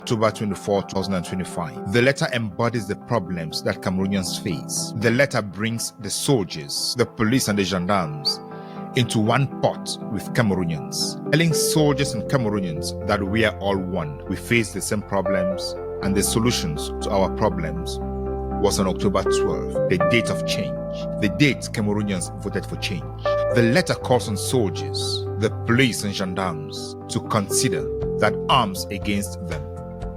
October 24, 2025. The letter embodies the problems that Cameroonians face. The letter brings the soldiers, the police and the gendarmes into one pot with Cameroonians, telling soldiers and Cameroonians that we are all one. We face the same problems, and the solutions to our problems was on October 12, the date of change, the date Cameroonians voted for change. The letter calls on soldiers, the police and gendarmes to consider that arms against them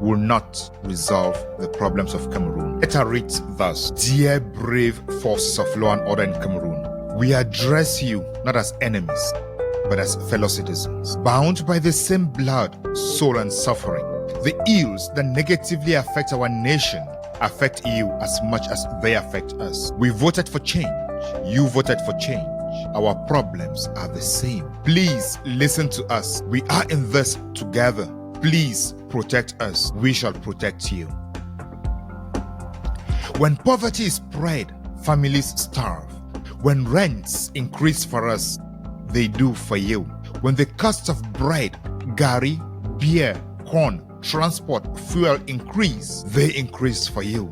will not resolve the problems of Cameroon. The letter reads thus: Dear brave forces of law and order in Cameroon, we address you not as enemies, but as fellow citizens, bound by the same blood, soul, and suffering. The ills that negatively affect our nation affect you as much as they affect us. We voted for change. You voted for change. Our problems are the same. Please listen to us. We are in this together. Please protect us. We shall protect you. When poverty is spread, families starve. When rents increase for us, they do for you. When the cost of bread, gari, beer, corn, transport, fuel increase, they increase for you.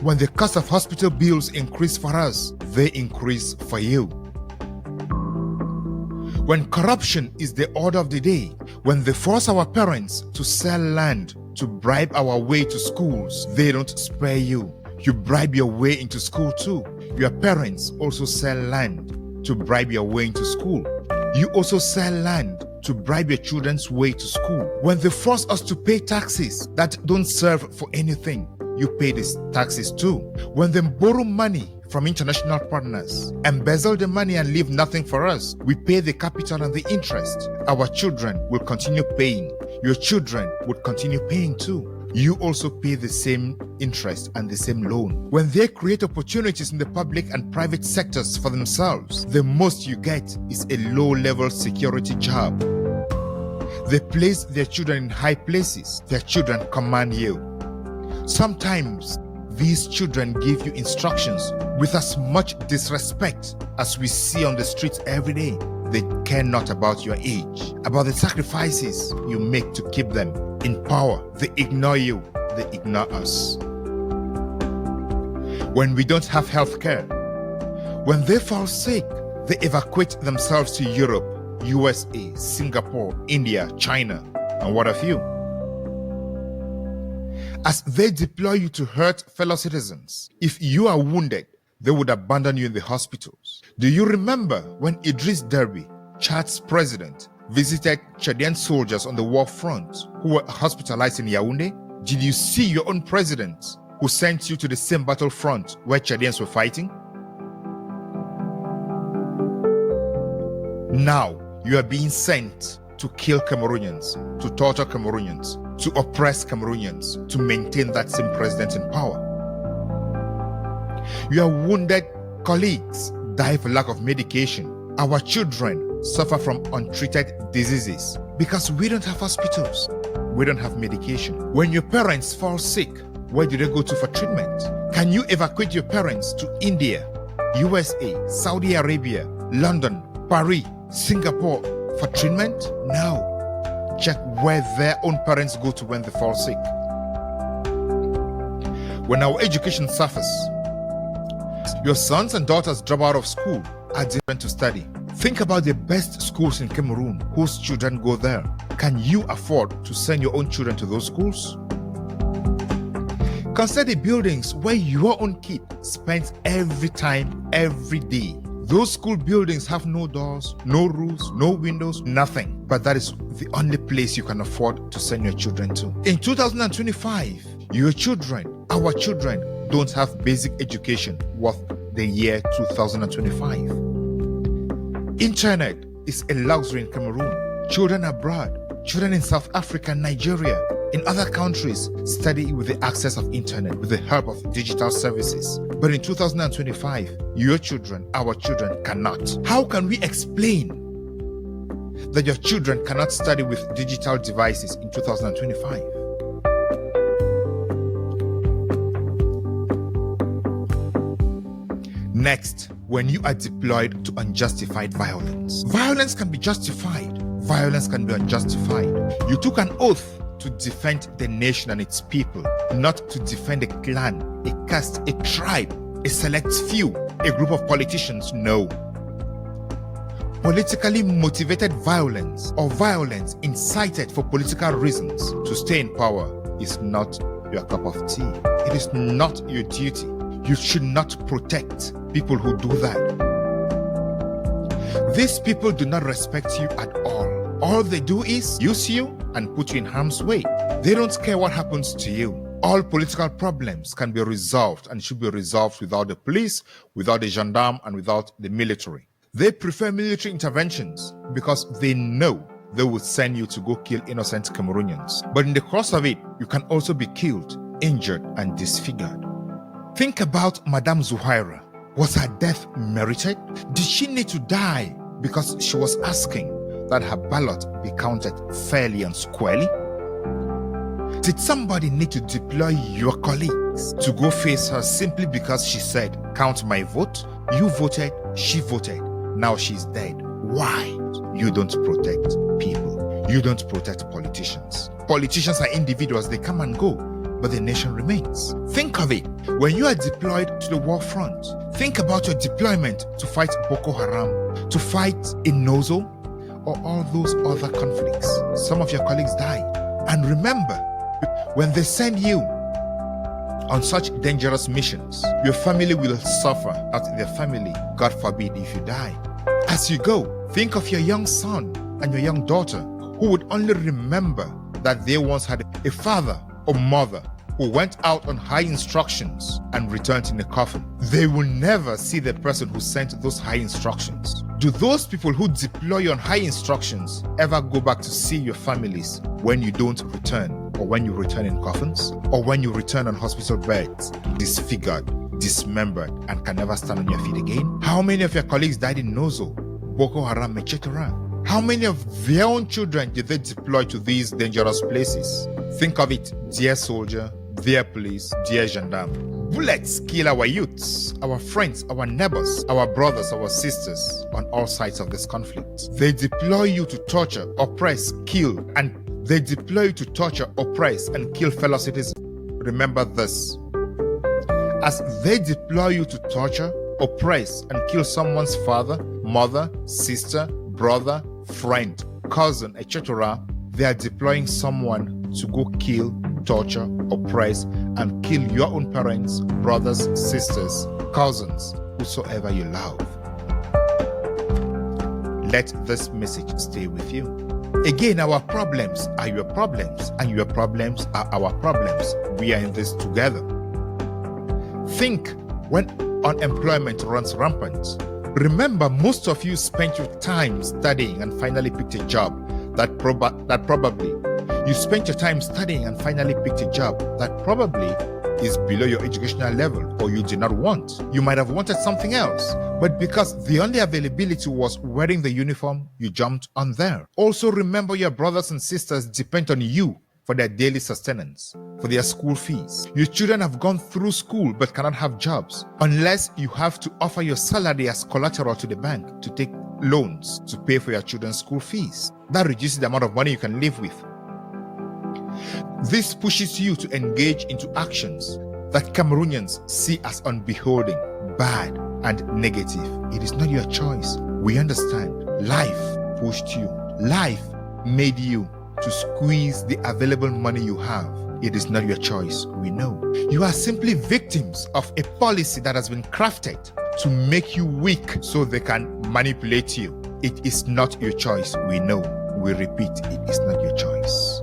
When the cost of hospital bills increase for us, they increase for you. When corruption is the order of the day, when they force our parents to sell land to bribe our way to schools, they don't spare you. You bribe your way into school too. Your parents also sell land to bribe your way into school. You also sell land to bribe your children's way to school. When they force us to pay taxes that don't serve for anything, you pay these taxes too. When they borrow money from international partners, embezzle the money and leave nothing for us, we pay the capital and the interest. Our children will continue paying. Your children would continue paying too. You also pay the same interest and the same loan. When they create opportunities in the public and private sectors for themselves, the most you get is a low-level security job. They place their children in high places. Their children command you. Sometimes these children give you instructions with as much disrespect as we see on the streets every day. They care not about your age, about the sacrifices you make to keep them in power. They ignore you, they ignore us. When we don't have health care, when they fall sick, they evacuate themselves to Europe, USA, Singapore, India, China, and what have you. As they deploy you to hurt fellow citizens, if you are wounded, they would abandon you in the hospitals. Do you remember when Idris Deby, Chad's president, visited Chadian soldiers on the war front who were hospitalized in Yaoundé? Did you see your own president who sent you to the same battlefront where Chadians were fighting? Now you are being sent to kill Cameroonians, to torture Cameroonians, to oppress Cameroonians, to maintain that same president in power. Your wounded colleagues die for lack of medication. Our children suffer from untreated diseases because we don't have hospitals. We don't have medication. When your parents fall sick, where do they go to for treatment? Can you evacuate your parents to India, USA, Saudi Arabia, London, Paris, Singapore for treatment? No. Check where their own parents go to when they fall sick. When our education suffers, your sons and daughters drop out of school, are different to study. Think about the best schools in Cameroon whose children go there. Can you afford to send your own children to those schools? Consider the buildings where your own kid spends every time, every day. Those school buildings have no doors, no roofs, no windows, nothing. But that is the only place you can afford to send your children to. In 2025, your children, our children, don't have basic education worth the year 2025. Internet is a luxury in Cameroon. Children abroad, children in South Africa, Nigeria, in other countries study with the access of internet, with the help of digital services. But in 2025, your children, our children cannot. How can we explain that your children cannot study with digital devices in 2025? Next, when you are deployed to unjustified violence. Violence can be justified. Violence can be unjustified. You took an oath to defend the nation and its people, not to defend a clan, a caste, a tribe, a select few, a group of politicians. No. Politically motivated violence or violence incited for political reasons to stay in power is not your cup of tea. It is not your duty. You should not protect people who do that. These people do not respect you at all. All they do is use you and put you in harm's way. They don't care what happens to you. All political problems can be resolved and should be resolved without the police, without the gendarme, and without the military. They prefer military interventions because they know they will send you to go kill innocent Cameroonians. But in the course of it, you can also be killed, injured, and disfigured. Think about Madame Zuhaira. Was her death merited? Did she need to die because she was asking that her ballot be counted fairly and squarely? Did somebody need to deploy your colleagues to go face her simply because she said, "Count my vote"? You voted, she voted, now she's dead. Why? You don't protect people. You don't protect politicians. Politicians are individuals, they come and go, but the nation remains. Think of it. When you are deployed to the war front, think about your deployment to fight Boko Haram, to fight in Nozo, or all those other conflicts. Some of your colleagues died. And remember, when they send you on such dangerous missions, your family will suffer as their family, God forbid, if you die. As you go, think of your young son and your young daughter who would only remember that they once had a father or mother who went out on high instructions and returned in a coffin. They will never see the person who sent those high instructions. Do those people who deploy you on high instructions ever go back to see your families when you don't return, or when you return in coffins, or when you return on hospital beds, disfigured, dismembered, and can never stand on your feet again? How many of your colleagues died in Nozo, Boko Haram, etc.? How many of their own children did they deploy to these dangerous places? Think of it, dear soldier, dear police, dear gendarme. Bullets kill our youths, our friends, our neighbors, our brothers, our sisters on all sides of this conflict. They deploy you to torture, oppress, kill, and they deploy you to torture, oppress, and kill fellow citizens. Remember this. As they deploy you to torture, oppress, and kill someone's father, mother, sister, brother, friend, cousin, etc., they are deploying someone to go kill, torture, oppress, and kill your own parents, brothers, sisters, cousins, whosoever you love. Let this message stay with you. Again, our problems are your problems, and your problems are our problems. We are in this together. Think when unemployment runs rampant. Remember, most of you spent your time studying and finally picked a job that probably you spent your time studying and finally picked a job that probably is below your educational level, or you did not want. You might have wanted something else, but because the only availability was wearing the uniform, you jumped on there. Also remember, your brothers and sisters depend on you for their daily sustenance, for their school fees. Your children have gone through school but cannot have jobs unless you have to offer your salary as collateral to the bank to take loans to pay for your children's school fees. That reduces the amount of money you can live with. This pushes you to engage into actions that Cameroonians see as unbeholding, bad, and negative. It is not your choice. We understand. Life pushed you. Life made you to squeeze the available money you have. It is not your choice. We know. You are simply victims of a policy that has been crafted to make you weak so they can manipulate you. It is not your choice. We know. We repeat, it is not your choice.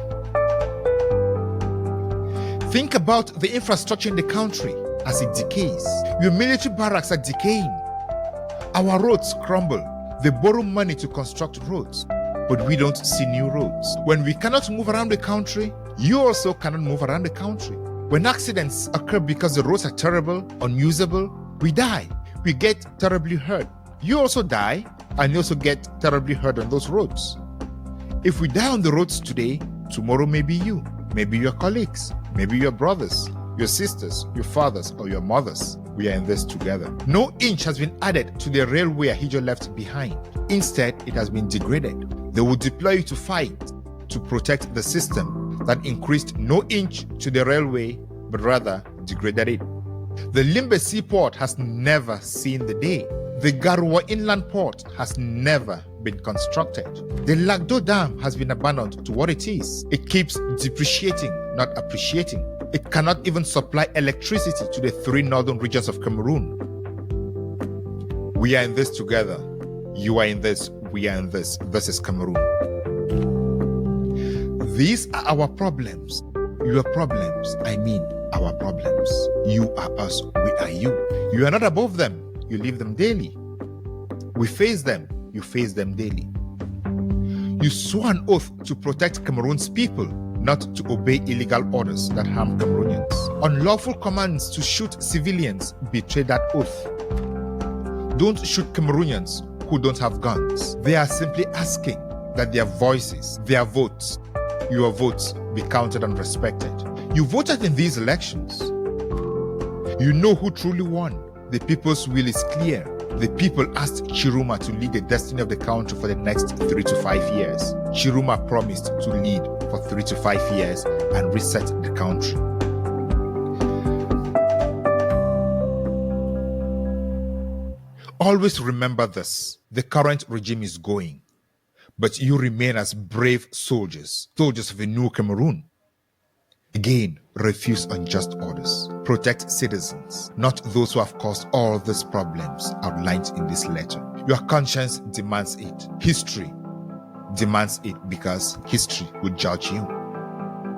Think about the infrastructure in the country as it decays. Your military barracks are decaying. Our roads crumble. They borrow money to construct roads, but we don't see new roads. When we cannot move around the country, you also cannot move around the country. When accidents occur because the roads are terrible, unusable, we die. We get terribly hurt. You also die, and you also get terribly hurt on those roads. If we die on the roads today, tomorrow may be you, maybe your colleagues, maybe your brothers, your sisters, your fathers, or your mothers. We are in this together. No inch has been added to the railway Ahijo left behind. Instead, it has been degraded. They will deploy you to fight, to protect the system, that increased no inch to the railway, but rather degraded it. The Limbe seaport has never seen the day. The Garoua inland port has never been constructed. The Lagdo Dam has been abandoned to what it is. It keeps depreciating, not appreciating. It cannot even supply electricity to the 3 northern regions of Cameroon. We are in this together. You are in this. We are in this. This is Cameroon. These are our problems. Your problems, I mean our problems. You are us, we are you. You are not above them. You live them daily. We face them. You face them daily. You swore an oath to protect Cameroon's people, not to obey illegal orders that harm Cameroonians. Unlawful commands to shoot civilians betray that oath. Don't shoot Cameroonians who don't have guns. They are simply asking that their voices, their votes, your votes be counted and respected. You voted in these elections. You know who truly won. The people's will is clear. The people asked Chiruma to lead the destiny of the country for the next 3 to 5 years. Chiruma promised to lead for 3 to 5 years and reset the country. Always remember this. The current regime is going, but you remain as brave soldiers, soldiers of a new Cameroon. Again, refuse unjust orders. Protect citizens, not those who have caused all these problems outlined in this letter. Your conscience demands it. History demands it because history will judge you.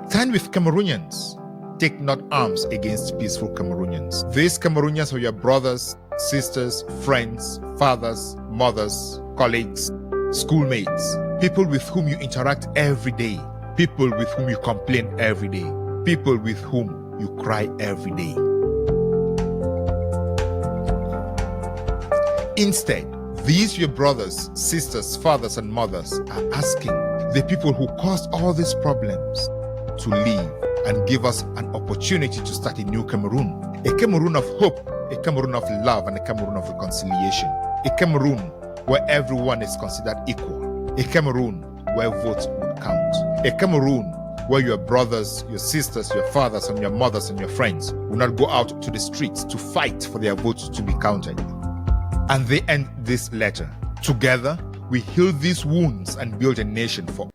Stand with Cameroonians. Take not arms against peaceful Cameroonians. These Cameroonians are your brothers, sisters, friends, fathers, mothers, colleagues, schoolmates, people with whom you interact every day, people with whom you complain every day, people with whom you cry every day. Instead, these your brothers, sisters, fathers, and mothers are asking the people who caused all these problems to leave and give us an opportunity to start a new Cameroon. A Cameroon of hope, a Cameroon of love, and a Cameroon of reconciliation. A Cameroon where everyone is considered equal. A Cameroon where votes would count. A Cameroon where your brothers, your sisters, your fathers, and your mothers and your friends will not go out to the streets to fight for their votes to be counted. And they end this letter. Together, we heal these wounds and build a nation for